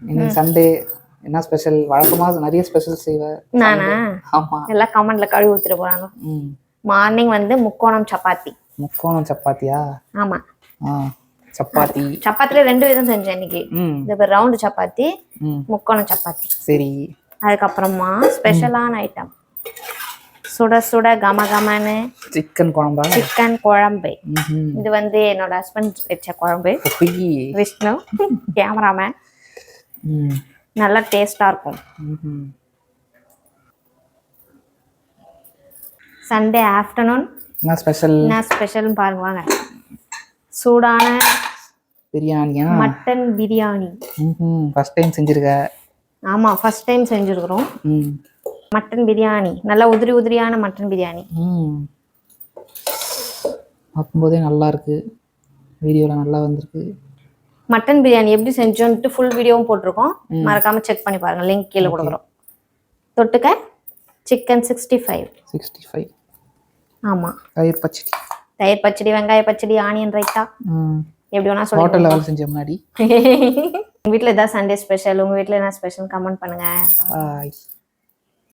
இன்னைக்கு சண்டே என்ன ஸ்பெஷல்? வழக்கமா நிறைய ஸ்பெஷல் செய்வேன். நானா? ஆமா. எல்லாம் கமெண்ட்ல கழுவி ஊத்திட்டு போறாங்க. மார்னிங் வந்து முக்கோணம் சப்பாத்தி. முக்கோணம் சப்பாத்தியா? ஆமா. சப்பாத்தி. சப்பாத்தில 2 விதம் செஞ்சேன் இன்னைக்கு. இந்த ரவுண்ட் சப்பாத்தி, முக்கோணம் சப்பாத்தி. சரி. அதுக்கப்புறமா ஸ்பெஷலான ஐட்டம் சுட சுட கமகமன்னு சிக்கன் குழம்பா? சிக்கன் குழம்பு. இது வந்து என்னோட ஹஸ்பண்ட் வச்ச குழம்பு. விஷ்ணு கேமராமேன். நல்லா டேஸ்டா இருக்கும். சண்டே ஆஃப்டர்நூன் என்ன ஸ்பெஷல் பாருங்க வாங்க. சூடான பிரியாணியா? மட்டன் பிரியாணி. ஃபர்ஸ்ட் டைம் செஞ்சிருக்க? ஆமா, ஃபர்ஸ்ட் டைம் செஞ்சிருக்கிறோம். மட்டன் பிரியாணி, நல்லா உதிரியான மட்டன் பிரியாணி. பார்க்கும்போதே நல்லா இருக்கு. வீடியோல நல்லா வந்திருக்கு. மட்டன் பிரியாணி எப்படி செஞ்சோன்ட்டு ஃபுல் வீடியோவும் போட்டிருக்கோம். மறக்காம செக் பண்ணி பாருங்க. லிங்க் கீழே கொடுக்குறோம். தொட்டுக்க சிக்கன் 65. ஆமா. தயிர் பச்சடி, வெங்காய பச்சடி, ஆனியன் ரைத்தா, எப்படி வேணா சொல்லுங்க. ஹோட்டல்ல வேலை செஞ்ச முன்னாடி. உங்க வீட்ல ஏதாவது சண்டே ஸ்பெஷல், உங்க வீட்ல என்ன ஸ்பெஷல் கமெண்ட் பண்ணுங்க.